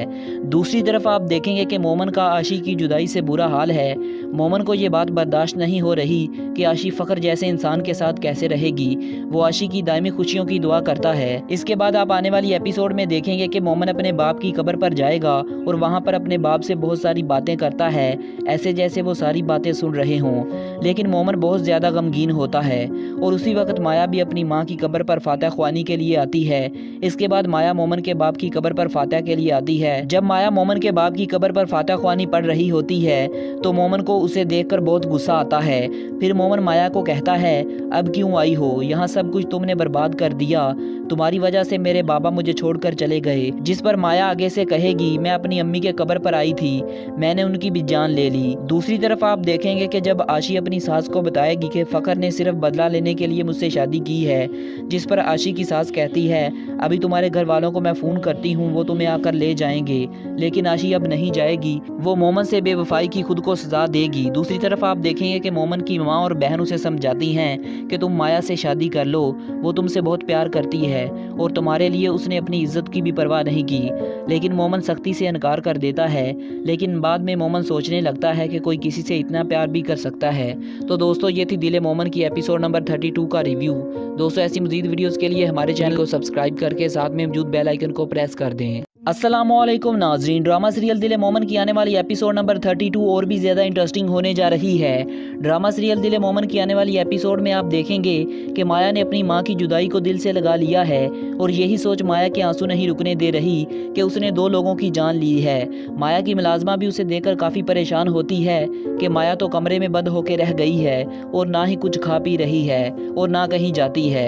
[SPEAKER 1] दूसरी तरफ आप देखेंगे कि मोमन का आशी की जुदाई से बुरा हाल है। मोमन को ये बात बर्दाश्त नहीं हो रही कि आशी फ़खर जैसे इंसान के साथ कैसे रहेगी। वो आशी की दायमी खुशियों की दुआ करता है। इसके बाद आप आने वाली एपिसोड में देखेंगे कि मोमन अपने बाप की कब्र पर जाएगा और वहाँ पर अपने बाप से बहुत सारी बातें करता है, ऐसे जैसे वो सारी बातें सुन रहे हों। लेकिन मोमन बहुत ज़्यादा गमगीन होता है और उसी वक्त माया भी अपनी माँ की कब्र पर फातह ख्वानी के लिए आती है। इसके बाद माया मोमन के बाप की कब्र पर फातह के लिए आती है। जब माया मोमन के बाप की कब्र पर फातह ख्वानी पढ़ रही होती है तो मोमन को उसे देखकर बहुत गुस्सा आता है। फिर मोमन माया को कहता है, अब क्यों आई हो, यहाँ सब कुछ तुमने बर्बाद कर दिया, तुम्हारी वजह से मेरे बाबा मुझे छोड़कर चले गए। जिस पर माया आगे से कहेगी, मैं अपनी अम्मी के कब्र पर आई थी, मैंने उनकी भी जान ले ली। दूसरी तरफ आप देखेंगे कि जब आशी अपनी सास को बताएगी कि फ़खर ने सिर्फ बदला लेने के लिए मुझसे शादी की है, जिस पर आशी की सास कहती है, अभी तुम्हारे घर वालों को मैं फ़ोन करती हूँ, वो तुम्हें आकर ले जाएंगे। लेकिन आशी अब नहीं जाएगी, वो मोमन से बेवफाई की खुद को सजा देगी। दूसरी तरफ आप देखेंगे कि मोमन की माँ और बहन उसे समझाती हैं कि तुम माया से शादी कर लो, वो तुमसे बहुत प्यार करती है और तुम्हारे लिए उसने अपनी इज्जत की भी परवाह नहीं की। लेकिन मोमन सख्ती से इनकार कर देता है। लेकिन बाद में मोमन सोचने लगता है कि कोई किसी से इतना प्यार भी कर सकता है। तो दोस्तों, ये थी दिल मोमन की एपिसोड नंबर 32 का रिव्यू। दोस्तों, ऐसी मज़ीद वीडियोस के लिए हमारे चैनल को सब्सक्राइब करके साथ में मौजूद बेल आइकन को प्रेस कर दें। अस्सलामुअलैकुम नाजरीन, ड्रामा सीरियल दिल मोमन की आने वाली एपिसोड नंबर 32 और भी ज़्यादा इंटरेस्टिंग होने जा रही है। ड्रामा सीरियल दिल मोमन की आने वाली एपिसोड में आप देखेंगे कि माया ने अपनी मां की जुदाई को दिल से लगा लिया है और यही सोच माया के आंसू नहीं रुकने दे रही कि उसने 2 लोगों की जान ली है। माया की मुलाजमा भी उसे देखकर काफ़ी परेशान होती है कि माया तो कमरे में बंद होकर रह गई है और ना ही कुछ खा पी रही है और ना कहीं जाती है।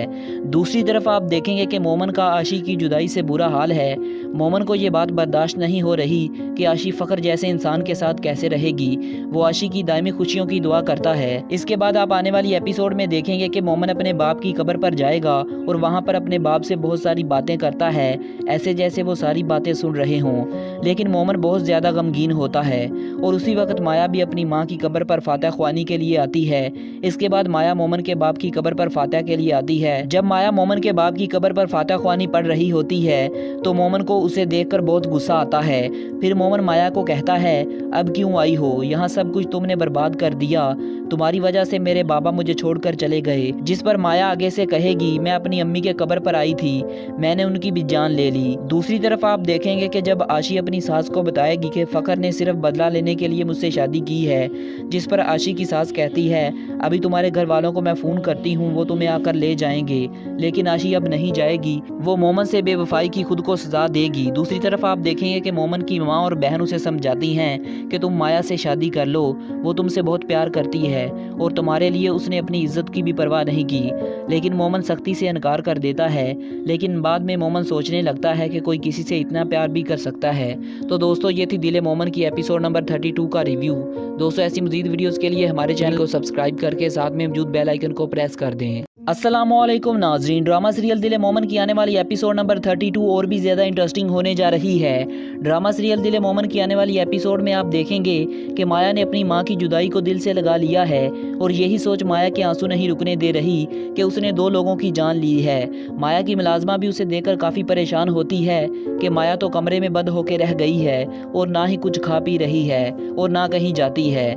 [SPEAKER 1] दूसरी तरफ आप देखेंगे कि मोमन का आशी की जुदाई से बुरा हाल है। मोमन को ये बात बर्दाश्त नहीं हो रही कि आशी फ़ख्र जैसे इंसान के साथ कैसे रहेगी। वो आशी की दायमी खुशियों की दुआ करता है। इसके बाद आप आने वाली एपिसोड में देखेंगे कि मोमन अपने बाप की कब्र पर जाएगा और वहाँ पर अपने बाप से बहुत सारी बातें करता है, ऐसे जैसे वो सारी बातें सुन रहे हों। लेकिन मोमन बहुत ज़्यादा गमगीन होता है और उसी वक्त माया भी अपनी माँ की कब्र पर फातह ख्वानी के लिए आती है। इसके बाद माया मोमन के बाप की कब्र पर फातह के लिए आती है। जब माया मोमन के बाप की कब्र पर फातह ख्वानी पढ़ रही होती है तो मोमन को उसे देखकर बहुत गुस्सा आता है। फिर मोमन माया को कहता है, अब क्यों आई हो, यहाँ सब कुछ तुमने बर्बाद कर दिया, तुम्हारी वजह से मेरे बाबा मुझे छोड़कर चले गए। जिस पर माया आगे से कहेगी, मैं अपनी अम्मी के कब्र पर आई थी, मैंने उनकी भी जान ले ली। दूसरी तरफ आप देखेंगे कि जब आशी अपनी सास को बताएगी कि फ़ख्र ने सिर्फ बदला लेने के लिए मुझसे शादी की है, जिस पर आशी की सास कहती है, अभी तुम्हारे घर वालों को मैं फ़ोन करती हूँ, वो तुम्हें आकर ले जाएंगे। लेकिन आशी अब नहीं जाएगी, वो मोमन से बेवफाई की खुद को सजा देगी। दूसरी तरफ आप देखेंगे कि मोमन की माँ और बहन उसे समझाती हैं कि तुम माया से शादी कर लो, वो तुमसे बहुत प्यार करती है और तुम्हारे लिए उसने अपनी इज्जत की भी परवाह नहीं की। लेकिन मोमन सख्ती से इनकार कर देता है। लेकिन बाद में मोमन सोचने लगता है कि कोई किसी से इतना प्यार भी कर सकता है। तो दोस्तों, ये थी दिल मोमन की एपिसोड नंबर 32 का रिव्यू। दोस्तों, ऐसी मज़ीद वीडियोज़ के लिए हमारे चैनल को सब्सक्राइब करके साथ में मौजूद बेल आइकन को प्रेस कर दें। अस्सलामुअलैकुम नाजरीन, ड्रामा सीरियल दिल मोमन की आने वाली एपिसोड नंबर 32 और भी ज़्यादा इंटरेस्टिंग होने जा रही है। ड्रामा सीरियल दिल मोमन की आने वाली एपिसोड में आप देखेंगे कि माया ने अपनी मां की जुदाई को दिल से लगा लिया है और यही सोच माया के आंसू नहीं रुकने दे रही कि उसने 2 लोगों की जान ली है। माया की मुलाजमा भी उसे देखकर काफ़ी परेशान होती है कि माया तो कमरे में बंद होकर रह गई है और ना ही कुछ खा पी रही है और ना कहीं जाती है।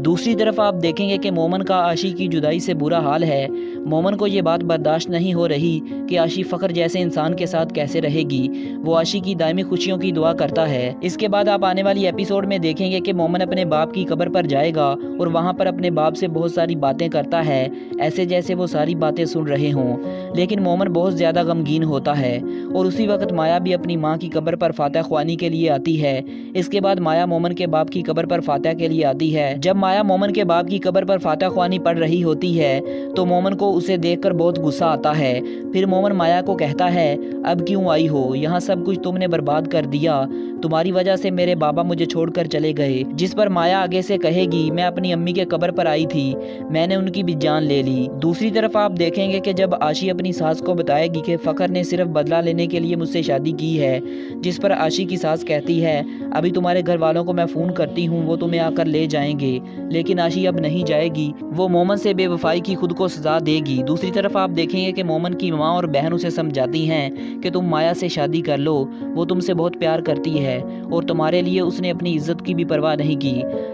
[SPEAKER 1] दूसरी तरफ आप देखेंगे कि मोमन का आशी की जुदाई से बुरा हाल है। मोमन को ये बात बर्दाश्त नहीं हो रही कि आशी फ़ख्र जैसे इंसान के साथ कैसे रहेगी। वो आशी की दायमी खुशियों की दुआ करता है। इसके बाद आप आने वाली एपिसोड में देखेंगे कि मोमन अपने बाप की कब्र पर जाएगा और वहाँ पर अपने बाप से बहुत सारी बातें करता है, ऐसे जैसे वो सारी बातें सुन रहे हों। लेकिन मोमन बहुत ज़्यादा गमगीन होता है और उसी वक्त माया भी अपनी माँ की कब्र पर फातह ख्वानी के लिए आती है। इसके बाद माया मोमन के बाप की कब्र पर फातह के लिए आती है। जब माया मोमन के बाप की कब्र पर फातह ख्वानी पढ़ रही होती है तो मोमन को उसे देखकर बहुत गुस्सा आता है। फिर मोमन माया को कहता है, अब क्यों आई हो, यहाँ सब कुछ तुमने बर्बाद कर दिया, तुम्हारी वजह से मेरे बाबा मुझे छोड़कर चले गए। जिस पर माया आगे से कहेगी, मैं अपनी अम्मी के कब्र पर आई थी, मैंने उनकी भी जान ले ली। दूसरी तरफ आप देखेंगे कि जब आशी अपनी सास को बताएगी कि फ़ख्र ने सिर्फ बदला लेने के लिए मुझसे शादी की है, जिस पर आशी की सास कहती है, अभी तुम्हारे घर वालों को मैं फ़ोन करती हूँ, वो तुम्हें आकर ले जाएंगे। लेकिन आशी अब नहीं जाएगी, वो मोमन से बेवफाई की खुद को सजा देगी। दूसरी तरफ आप देखेंगे कि मोमन की माँ और बहन उसे समझाती हैं कि तुम माया से शादी कर लो, वो तुमसे बहुत प्यार करती है और तुम्हारे लिए उसने अपनी इज्जत की भी परवाह नहीं की।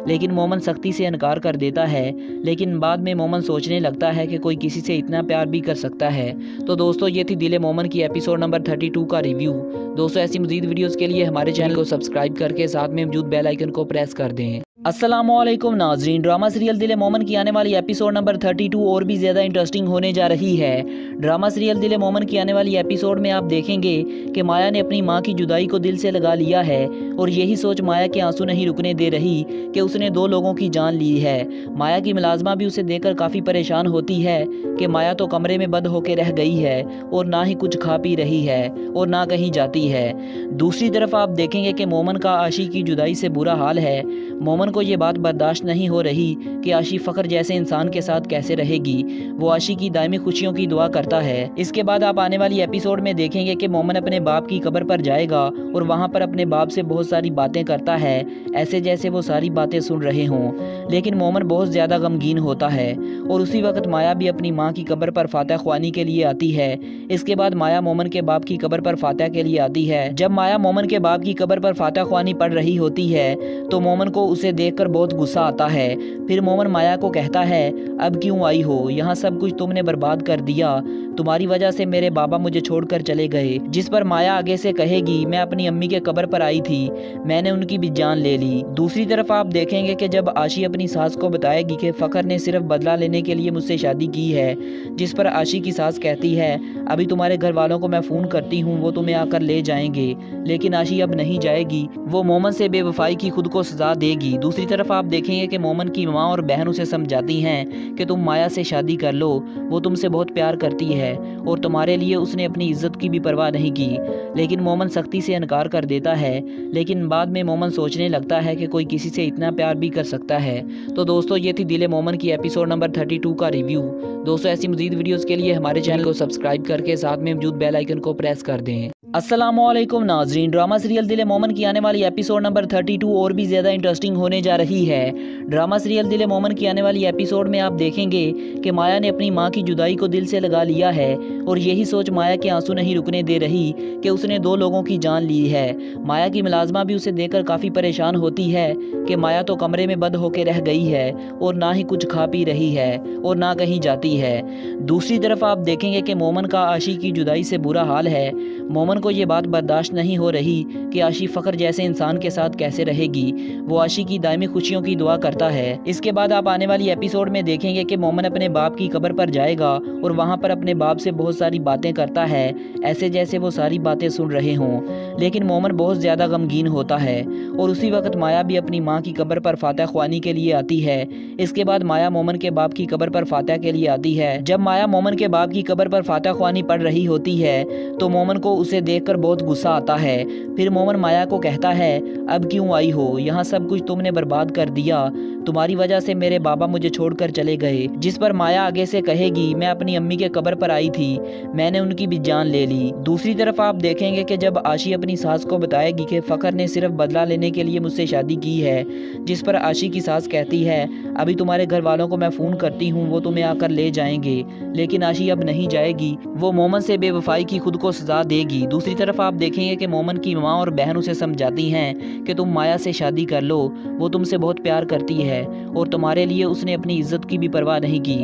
[SPEAKER 1] लेकिन मोमन सख्ती से इनकार कर देता है। लेकिन बाद में मोमन सोचने लगता है कि कोई किसी से इतना प्यार भी कर सकता है। तो दोस्तों, ये थी दिल मोमन की एपिसोड नंबर 32 का रिव्यू। दोस्तों, ऐसी मज़ीद वीडियोज़ के लिए हमारे चैनल को सब्सक्राइब करके साथ में मौजूद बेल आइकन को प्रेस कर दें। अस्सलामुअलैकुम नाजरीन, ड्रामा सीरियल दिल मोमन की आने वाली एपिसोड नंबर 32 और भी ज़्यादा इंटरेस्टिंग होने जा रही है। ड्रामा सीरियल दिल मोमन की आने वाली एपिसोड में आप देखेंगे कि माया ने अपनी मां की जुदाई को दिल से लगा लिया है और यही सोच माया के आंसू नहीं रुकने दे रही कि उसने 2 लोगों की जान ली है। माया की मुलाजमा भी उसे देखकर काफ़ी परेशान होती है कि माया तो कमरे में बंद होकर रह गई है और ना ही कुछ खा पी रही है और ना कहीं जाती है। दूसरी तरफ आप देखेंगे कि मोमन का आशी की जुदाई से बुरा हाल है। मोमन को ये बात बर्दाश्त नहीं हो रही कि आशी फ़ख्र जैसे इंसान के साथ कैसे रहेगी। वो आशी की दायमी खुशियों की दुआ करता है। इसके बाद आप आने वाली एपिसोड में देखेंगे कि मोमन अपने बाप की कब्र पर जाएगा और वहाँ पर अपने बाप से बहुत सारी बातें करता है, ऐसे जैसे वो सारी बातें सुन रहे हों। लेकिन मोमन बहुत ज़्यादा गमगीन होता है और उसी वक्त माया भी अपनी माँ की कब्र पर फातह ख्वानी के लिए आती है। इसके बाद माया मोमन के बाप की कब्र पर फातह के लिए आती है। जब माया मोमन के बाप की कब्र पर फातह ख्वानी पढ़ रही होती है तो मोमन को उसे देखकर बहुत गुस्सा आता है। फिर मोमन माया को कहता है, अब क्यों आई हो, यहाँ सब कुछ तुमने बर्बाद कर दिया, तुम्हारी वजह से मेरे बाबा मुझे छोड़कर चले गए। जिस पर माया आगे से कहेगी, मैं अपनी अम्मी के कब्र पर आई थी, मैंने उनकी भी जान ले ली। दूसरी तरफ आप देखेंगे कि जब आशी अपनी सास को बताएगी कि फ़खर ने सिर्फ बदला लेने के लिए मुझसे शादी की है, जिस पर आशी की सास कहती है, अभी तुम्हारे घर वालों को मैं फ़ोन करती हूँ, वो तुम्हें आकर ले जाएंगे। लेकिन आशी अब नहीं जाएगी, वो मोमन से बेवफाई की खुद को सजा देगी। दूसरी तरफ आप देखेंगे कि मोमन की माँ और बहन उसे समझाती हैं कि तुम माया से शादी कर लो, वो तुमसे बहुत प्यार करती है और तुम्हारे लिए उसने अपनी इज्जत की भी परवाह नहीं की। लेकिन मोमन सख्ती से इनकार कर देता है। लेकिन बाद में मोमन सोचने लगता है कि कोई किसी से इतना प्यार भी कर सकता है। तो दोस्तों, ये थी दिल मोमन की एपिसोड नंबर 32 का रिव्यू। दोस्तों, ऐसी मजीद वीडियोस के लिए हमारे चैनल को सब्सक्राइब करके साथ में मौजूद बेल आइकन को प्रेस कर दें। अस्सलामुअलैकुम नाजरीन, ड्रामा सीरियल दिल मोमन की आने वाली एपिसोड नंबर 32 और भी ज़्यादा इंटरेस्टिंग होने जा रही है। ड्रामा सीरियल दिल मोमन की आने वाली एपिसोड में आप देखेंगे कि माया ने अपनी मां की जुदाई को दिल से लगा लिया है और यही सोच माया के आंसू नहीं रुकने दे रही कि उसने 2 लोगों की जान ली है। माया की मुलाजमा भी उसे देखकर काफ़ी परेशान होती है कि माया तो कमरे में बंद होकर रह गई है और ना ही कुछ खा पी रही है और ना कहीं जाती है। दूसरी तरफ आप देखेंगे कि मोमन का आशी की जुदाई से बुरा हाल है। मोमन को ये बात बर्दाश्त नहीं हो रही कि आशी फ़खर जैसे इंसान के साथ कैसे रहेगी। वो आशी की दायमी खुशियों की दुआ करता है। इसके बाद आप आने वाली एपिसोड में देखेंगे कि मोमन अपने बाप की कब्र पर जाएगा और वहाँ पर अपने बाप से बहुत सारी बातें करता है, ऐसे जैसे वो सारी बातें सुन रहे हों। लेकिन मोमन बहुत ज़्यादा गमगीन होता है और उसी वक्त माया भी अपनी माँ की कब्र पर फातह ख्वानी के लिए आती है। इसके बाद माया मोमन के बाप की कब्र पर फातह के लिए आती है। जब माया मोमन के बाप की कब्र पर फातह ख्वानी पढ़ रही होती है तो मोमन को उसे देखकर बहुत गुस्सा आता है। फिर मोमन माया को कहता है, अब क्यों आई हो, यहाँ सब कुछ तुमने बर्बाद कर दिया, तुम्हारी वजह से मेरे बाबा मुझे छोड़कर चले गए। जिस पर माया आगे से कहेगी, मैं अपनी अम्मी के कब्र पर आई थी, मैंने उनकी भी जान ले ली। दूसरी तरफ आप देखेंगे कि जब आशी अपनी सास को बताएगी कि फ़खर ने सिर्फ बदला लेने के लिए मुझसे शादी की है, जिस पर आशी की सास कहती है, अभी तुम्हारे घर वालों को मैं फ़ोन करती हूँ, वो तुम्हें आकर ले जाएंगे। लेकिन आशी अब नहीं जाएगी, वो मोमन से बेवफाई की खुद को सजा देगी। दूसरी तरफ आप देखेंगे कि मोमन की माँ और बहन उसे समझाती हैं कि तुम माया से शादी कर लो, वो तुमसे बहुत प्यार करती है और तुम्हारे लिए उसने अपनी इज्जत की भी परवाह नहीं की।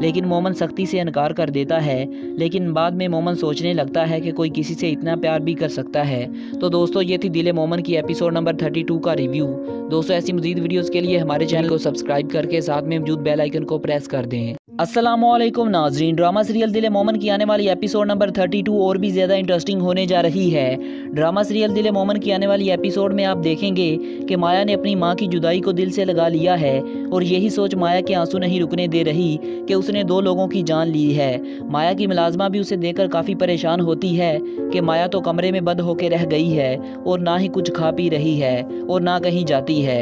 [SPEAKER 1] लेकिन मोमन सख्ती से इनकार कर देता है। लेकिन बाद में मोमन सोचने लगता है कि कोई किसी से इतना प्यार भी कर सकता है। तो दोस्तों, ये थी दिल मोमन की एपिसोड नंबर 32 का रिव्यू। दोस्तों, ऐसी मजीद वीडियोस के लिए हमारे चैनल को सब्सक्राइब करके साथ में मौजूद बेल आइकन को प्रेस कर दें। अस्सलामुअलैकुम नाजरीन, ड्रामा सीरियल दिल मोमन की आने वाली एपिसोड नंबर 32 और भी ज़्यादा इंटरेस्टिंग होने जा रही है। ड्रामा सीरियल दिल मोमन की आने वाली एपिसोड में आप देखेंगे कि माया ने अपनी मां की जुदाई को दिल से लगा लिया है और यही सोच माया के आंसू नहीं रुकने दे रही कि उसने 2 लोगों की जान ली है। माया की मुलाजमा भी उसे देखकर काफ़ी परेशान होती है कि माया तो कमरे में बंद होकर रह गई है और ना ही कुछ खा पी रही है और ना कहीं जाती है।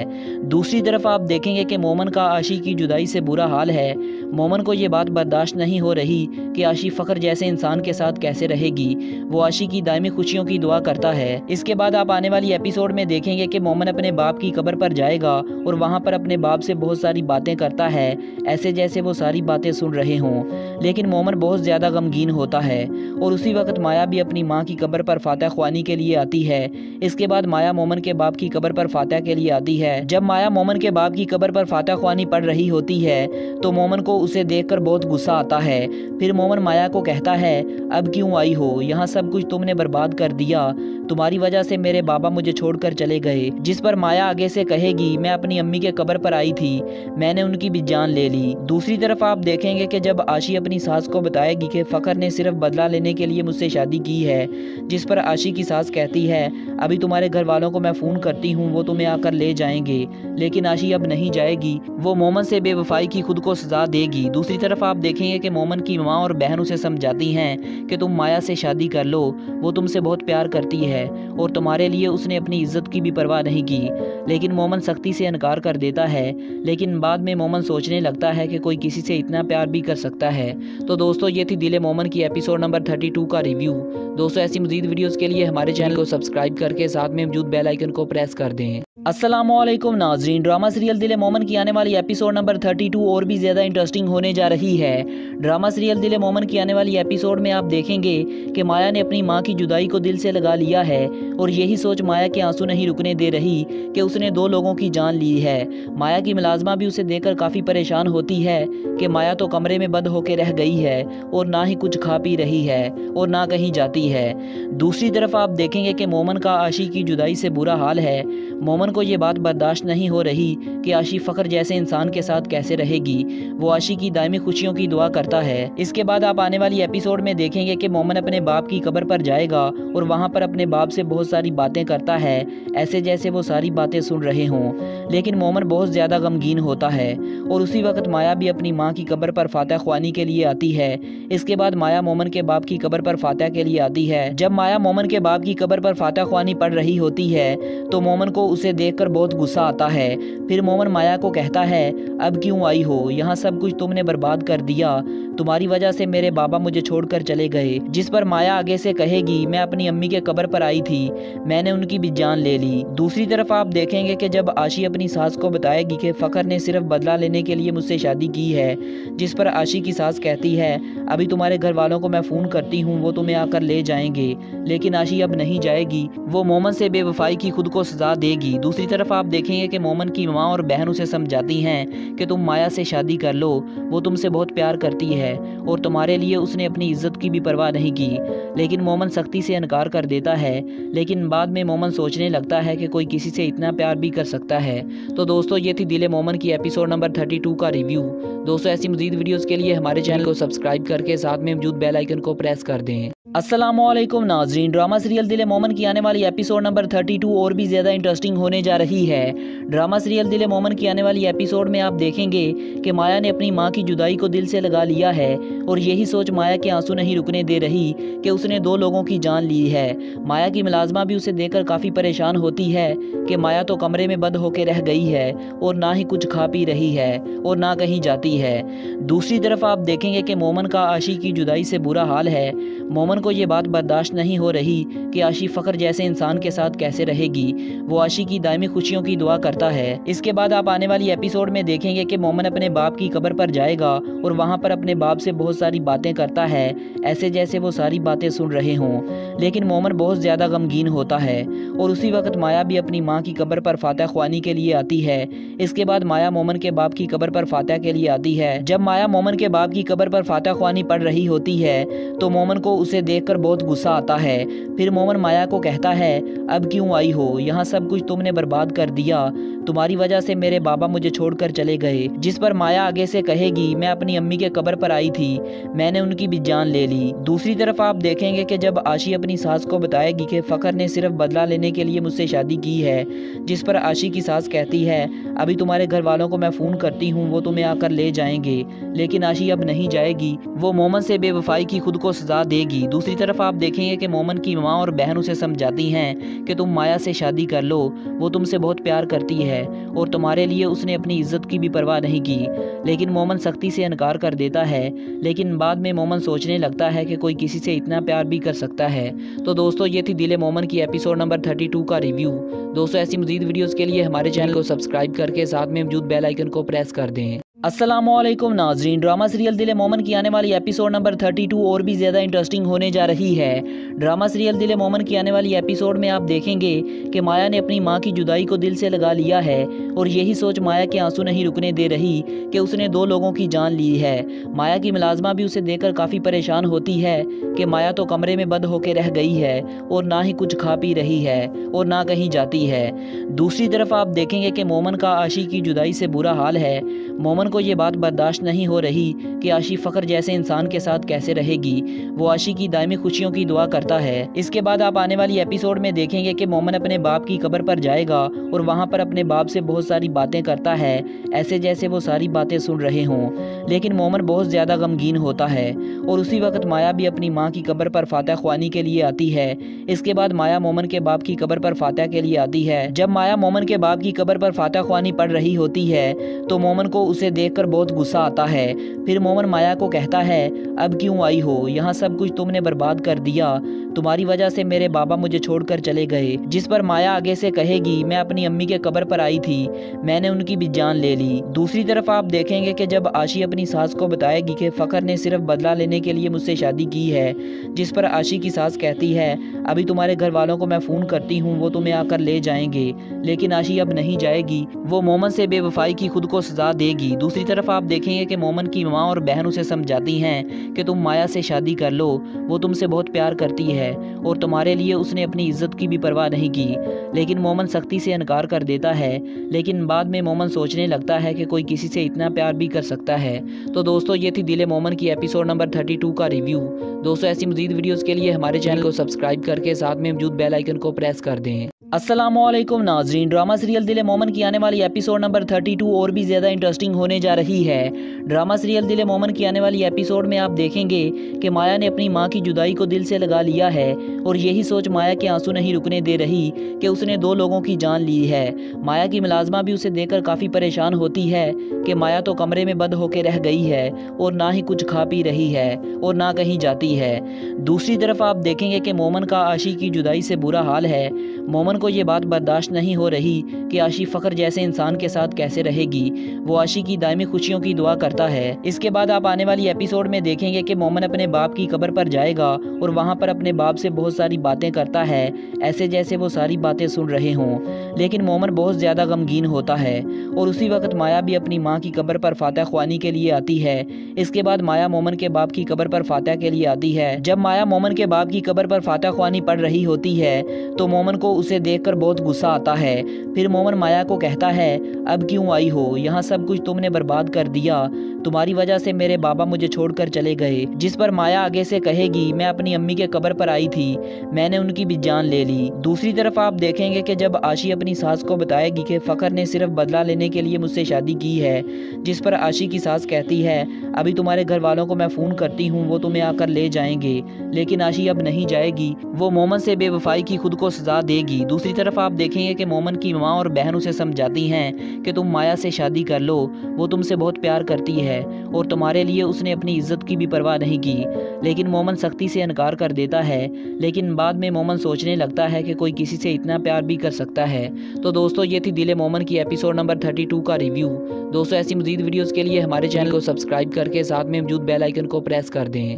[SPEAKER 1] दूसरी तरफ आप देखेंगे कि मोमन का आशी की जुदाई से बुरा हाल है। मोमन को ये बात बर्दाश्त नहीं हो रही कि आशी फ़खर जैसे इंसान के साथ कैसे रहेगी। वो आशी की दायमी खुशियों की दुआ करता है। इसके बाद आप आने वाली एपिसोड में देखेंगे कि मोमन अपने बाप की कब्र पर जाएगा और वहाँ पर अपने बाप से बहुत सारी बातें करता है, ऐसे जैसे वो सारी बातें सुन रहे हों। लेकिन मोमन बहुत ज़्यादा गमगीन होता है और उसी वक्त माया भी अपनी माँ की कब्र पर फातह ख्वानी के लिए आती है। इसके बाद माया मोमन के बाप की कब्र पर फातह के लिए आती है। जब माया मोमन के बाप की कब्र पर फातह ख्वानी पढ़ रही होती है तो मोमन को उसे देखकर बहुत गुस्सा आता है। फिर मोमन माया को कहता है, अब क्यों आई हो, यहाँ सब कुछ तुमने बर्बाद कर दिया, तुम्हारी वजह से मेरे बाबा मुझे छोड़कर चले गए। जिस पर माया आगे से कहेगी, मैं अपनी अम्मी के कब्र पर आई थी, मैंने उनकी भी जान ले ली। दूसरी तरफ आप देखेंगे कि जब आशी अपनी सास को बताएगी कि फ़खर ने सिर्फ बदला लेने के लिए मुझसे शादी की है, जिस पर आशी की सास कहती है, अभी तुम्हारे घर वालों को मैं फ़ोन करती हूँ, वो तुम्हें आकर ले जाएंगे। लेकिन आशी अब नहीं जाएगी, वो मोमन से बेवफाई की खुद को सजा देगी। दूसरी तरफ आप देखेंगे कि मोमन की माँ और बहन उसे समझाती हैं कि तुम माया से शादी कर लो, वो तुमसे बहुत प्यार करती है और तुम्हारे लिए उसने अपनी इज्जत की भी परवाह नहीं की। लेकिन मोमन सख्ती से इनकार कर देता है। लेकिन बाद में मोमन सोचने लगता है कि कोई किसी से इतना प्यार भी कर सकता है। तो दोस्तों, ये थी दिल मोमन की एपिसोड नंबर 32 का रिव्यू। दोस्तों, ऐसी मजीद वीडियोस के लिए हमारे चैनल को सब्सक्राइब करके साथ में मौजूद बेल आइकन को प्रेस कर दें। अस्सलामुअलैकुम नाजरीन, ड्रामा सीरियल दिल मोमन की आने वाली एपिसोड नंबर 32 और भी ज़्यादा इंटरेस्टिंग होने जा रही है। ड्रामा सीरियल दिल मोमन की आने वाली एपिसोड में आप देखेंगे कि माया ने अपनी मां की जुदाई को दिल से लगा लिया है और यही सोच माया के आंसू नहीं रुकने दे रही कि उसने 2 लोगों की जान ली है। माया की मुलाजमा भी उसे देखकर काफ़ी परेशान होती है कि माया तो कमरे में बंद होकर रह गई है और ना ही कुछ खा पी रही है और ना कहीं जाती है। दूसरी तरफ आप देखेंगे कि मोमन का आशी की जुदाई से बुरा हाल है। मोमन को ये बात बर्दाश्त नहीं हो रही कि आशी फ़ख्र जैसे इंसान के साथ कैसे रहेगी। वो आशी की दायमी खुशियों की दुआ करता है। इसके बाद आप आने वाली एपिसोड में देखेंगे कि मोमन अपने बाप की कब्र पर जाएगा और वहाँ पर अपने बाप से बहुत सारी बातें करता है, ऐसे जैसे वो सारी बातें सुन रहे हों। लेकिन मोमन बहुत ज़्यादा गमगीन होता है और उसी वक्त माया भी अपनी माँ की कब्र पर फातह ख्वानी के लिए आती है। इसके बाद माया मोमन के बाप की कब्र पर फातह के लिए आती है। जब माया मोमन के बाप की कब्र पर फातह ख्वानी पढ़ रही होती है तो मोमन को उसे देखकर बहुत गुस्सा आता है। फिर मोमन माया को कहता है, अब क्यों आई हो, यहाँ सब कुछ तुमने बर्बाद कर दिया, तुम्हारी वजह से मेरे बाबा मुझे छोड़कर चले गए। जिस पर माया आगे से कहेगी, मैं अपनी अम्मी के कब्र पर आई थी, मैंने उनकी भी जान ले ली। दूसरी तरफ आप देखेंगे कि जब आशी अपनी सास को बताएगी कि फ़ख्र ने सिर्फ बदला लेने के लिए मुझसे शादी की है, जिस पर आशी की सास कहती है, अभी तुम्हारे घर वालों को मैं फ़ोन करती हूँ, वो तुम्हें आकर ले जाएंगे। लेकिन आशी अब नहीं जाएगी, वो मोमन से बेवफाई की खुद को सजा देगी। दूसरी तरफ आप देखेंगे कि मोमन की माँ और बहन उसे समझाती हैं कि तुम माया से शादी कर लो, वो तुमसे बहुत प्यार करती है और तुम्हारे लिए उसने अपनी इज्जत की भी परवाह नहीं की। लेकिन मोमन सख्ती से इनकार कर देता है। लेकिन बाद में मोमन सोचने लगता है कि कोई किसी से इतना प्यार भी कर सकता है। तो दोस्तों, ये थी दिल मोमन की एपिसोड नंबर 32 का रिव्यू। दोस्तों, ऐसी मजीद वीडियोस के लिए हमारे चैनल को सब्सक्राइब करके साथ में मौजूद बेल आइकन को प्रेस कर दें। अस्सलामुअलैकुम नाजरीन, ड्रामा सीरियल दिल मोमन की आने वाली एपिसोड नंबर 32 और भी ज़्यादा इंटरेस्टिंग होने जा रही है। ड्रामा सीरियल दिल मोमन की आने वाली एपिसोड में आप देखेंगे कि माया ने अपनी मां की जुदाई को दिल से लगा लिया है और यही सोच माया के आंसू नहीं रुकने दे रही कि उसने 2 लोगों की जान ली है। माया की मुलाजमा भी उसे देखकर काफ़ी परेशान होती है कि माया तो कमरे में बंद होकर रह गई है और ना ही कुछ खा पी रही है और ना कहीं जाती है। दूसरी तरफ आप देखेंगे कि मोमन का आशी की जुदाई से बुरा हाल है। मोमन को ये बात बर्दाश्त नहीं हो रही कि आशी फ़ख्र जैसे इंसान के साथ कैसे रहेगी। वो आशी की दायमी खुशियों की दुआ करता है। इसके बाद आप आने वाली एपिसोड में देखेंगे कि मोमन अपने बाप की कब्र पर जाएगा और वहाँ पर अपने बाप से बहुत सारी बातें करता है, ऐसे जैसे वो सारी बातें सुन रहे हों। लेकिन मोमन बहुत ज़्यादा गमगीन होता है और उसी वक्त माया भी अपनी माँ की कब्र पर फातह ख्वानी के लिए आती है। इसके बाद माया मोमन के बाप की कब्र पर फातह के लिए आती है। जब माया मोमन के बाप की कब्र पर फातह ख्वानी पढ़ रही होती है तो मोमन को उसे देखकर बहुत गुस्सा आता है। फिर मोमन माया को कहता है, अब क्यों आई हो, यहाँ सब कुछ तुमने बर्बाद कर दिया, तुम्हारी वजह से मेरे बाबा मुझे छोड़कर चले गए। जिस पर माया आगे से कहेगी, मैं अपनी अम्मी के कब्र पर आई थी, मैंने उनकी भी जान ले ली। दूसरी तरफ आप देखेंगे कि जब आशी अपनी सास को बताएगी कि फ़ख्र ने सिर्फ बदला लेने के लिए मुझसे शादी की है, जिस पर आशी की सास कहती है, अभी तुम्हारे घर वालों को मैं फ़ोन करती हूँ, वो तुम्हें आकर ले जाएंगे। लेकिन आशी अब नहीं जाएगी, वो मोमन से बेवफाई की खुद को सजा देगी। दूसरी तरफ आप देखेंगे कि मोमन की माँ और बहन उसे समझाती हैं कि तुम माया से शादी कर लो, वो तुमसे बहुत प्यार करती है और तुम्हारे लिए उसने अपनी इज्जत की भी परवाह नहीं की। लेकिन मोमन सख्ती से इनकार कर देता है। लेकिन बाद में मोमन सोचने लगता है कि कोई किसी से इतना प्यार भी कर सकता है। तो दोस्तों, ये थी दिल मोमन की एपिसोड नंबर 32 का रिव्यू। दोस्तों, ऐसी मजीद वीडियोस के लिए हमारे चैनल को सब्सक्राइब करके साथ में मौजूद बेल आइकन को प्रेस कर दें। अस्सलामुअलैकुम नाजरीन, ड्रामा सीरियल दिल मोमन की आने वाली एपिसोड नंबर 32 और भी ज़्यादा इंटरेस्टिंग होने जा रही है। ड्रामा सीरियल दिल मोमन की आने वाली एपिसोड में आप देखेंगे कि माया ने अपनी मां की जुदाई को दिल से लगा लिया है और यही सोच माया के आंसू नहीं रुकने दे रही कि उसने 2 लोगों की जान ली है। माया की मुलाजमा भी उसे देखकर काफ़ी परेशान होती है कि माया तो कमरे में बंद होकर रह गई है और ना ही कुछ खा पी रही है और ना कहीं जाती है। दूसरी तरफ आप देखेंगे कि मोमन का आशी की जुदाई से बुरा हाल है। मोमन को ये बात बर्दाश्त नहीं हो रही कि आशी फ़ख्र जैसे इंसान के साथ कैसे रहेगी। वो आशी की दायमी खुशियों की दुआ करता है। इसके बाद आप आने वाली एपिसोड में देखेंगे कि मोमन अपने बाप की कब्र पर जाएगा और वहाँ पर अपने बाप से बहुत सारी बातें करता है, ऐसे जैसे वो सारी बातें सुन रहे हों। लेकिन मोमन बहुत ज़्यादा गमगीन होता है और उसी वक्त माया भी अपनी माँ की कब्र पर फातह ख्वानी के लिए आती है। इसके बाद माया मोमन के बाप की कब्र पर फातह के लिए आती है। जब माया मोमन के बाप की कब्र पर फातह ख्वानी पढ़ रही होती है तो मोमन को उसे देखकर बहुत गुस्सा आता है। फिर मोमन माया को कहता है, अब क्यों आई हो, यहाँ सब कुछ तुमने बर्बाद कर दिया, तुम्हारी वजह से मेरे बाबा मुझे छोड़कर चले गए। जिस पर माया आगे से कहेगी, मैं अपनी अम्मी के कब्र पर आई थी, मैंने उनकी भी जान ले ली। दूसरी तरफ आप देखेंगे कि जब आशी अपनी सास को बताएगी कि फ़खर ने सिर्फ बदला लेने के लिए मुझसे शादी की है, जिस पर आशी की सास कहती है, अभी तुम्हारे घर वालों को मैं फ़ोन करती हूँ, वो तुम्हें आकर ले जाएंगे। लेकिन आशी अब नहीं जाएगी, वो मोमन से बेवफाई की खुद को सजा देगी। दूसरी तरफ आप देखेंगे कि मोमन की माँ और बहन उसे समझाती हैं कि तुम माया से शादी कर लो, वो तुमसे बहुत प्यार करती है और तुम्हारे लिए उसने अपनी इज्जत की भी परवाह नहीं की। लेकिन मोमन सख्ती से इनकार कर देता है। लेकिन बाद में मोमन सोचने लगता है कि कोई किसी से इतना प्यार भी कर सकता है। तो दोस्तों, ये थी दिल मोमन की एपिसोड नंबर 32 का रिव्यू। दोस्तों, ऐसी मज़ीद वीडियोस के लिए हमारे चैनल को सब्सक्राइब करके साथ में मौजूद बेल आइकन को प्रेस कर दें। अस्सलामुअलैकुम नाज़रीन, ड्रामा सीरियल दिल मोमन की आने वाली एपिसोड नंबर 32 और भी ज़्यादा इंटरेस्टिंग होने जा रही है। ड्रामा सीरियल दिल मोमन की आने वाली एपिसोड में आप देखेंगे कि माया ने अपनी मां की जुदाई को दिल से लगा लिया है और यही सोच माया के आंसू नहीं रुकने दे रही कि उसने 2 लोगों की जान ली है। माया की मुलाजमा भी उसे देखकर काफ़ी परेशान होती है कि माया तो कमरे में बंद होकर रह गई है और ना ही कुछ खा पी रही है और ना कहीं जाती है। दूसरी तरफ आप देखेंगे कि मोमन का आशी की जुदाई से बुरा हाल है। मोमन को ये बात बर्दाश्त नहीं हो रही कि आशी फ़खर जैसे इंसान के साथ कैसे रहेगी। वो आशी की दायमी खुशियों की दुआ करता है। इसके बाद आप आने वाली एपिसोड में देखेंगे कि मोमन अपने बाप की कब्र पर जाएगा और वहाँ पर अपने बाप से बहुत सारी बातें करता है, ऐसे जैसे वो सारी बातें सुन रहे हों। लेकिन मोमन बहुत ज़्यादा गमगीन होता है और उसी वक्त माया भी अपनी माँ की कब्र पर फातह ख्वानी के लिए आती है। इसके बाद माया मोमन के बाप की कब्र पर फातह के लिए आती है। जब माया मोमन के बाप की कब्र पर फातह ख्वानी पढ़ रही होती है तो मोमन को उसे देखकर बहुत गुस्सा आता है। फिर मोमन माया को कहता है, अब क्यों आई हो, यहाँ सब कुछ तुमने बर्बाद कर दिया, तुम्हारी वजह से मेरे बाबा मुझे छोड़कर चले गए। जिस पर माया आगे से कहेगी, मैं अपनी अम्मी के कब्र पर आई थी, मैंने उनकी भी जान ले ली। दूसरी तरफ आप देखेंगे कि जब आशी अपनी सास को बताएगी कि फ़खर ने सिर्फ बदला लेने के लिए मुझसे शादी की है, जिस पर आशी की सास कहती है, अभी तुम्हारे घर वालों को मैं फ़ोन करती हूँ, वो तुम्हें आकर ले जाएंगे। लेकिन आशी अब नहीं जाएगी, वो मोमन से बेवफाई की खुद को सजा देगी। दूसरी तरफ आप देखेंगे कि मोमन की माँ और बहन उसे समझाती हैं कि तुम माया से शादी कर लो, वो तुमसे बहुत प्यार करती है और तुम्हारे लिए उसने अपनी इज्जत की भी परवाह नहीं की। लेकिन मोमन सख्ती से इनकार कर देता है। लेकिन बाद में मोमन सोचने लगता है कि कोई किसी से इतना प्यार भी कर सकता है। तो दोस्तों, ये थी दिल मोमन की एपिसोड नंबर 32 का रिव्यू। दोस्तों, ऐसी मज़ीद वीडियोस के लिए हमारे चैनल को सब्सक्राइब करके साथ में मौजूद बेल आइकन को प्रेस कर दें।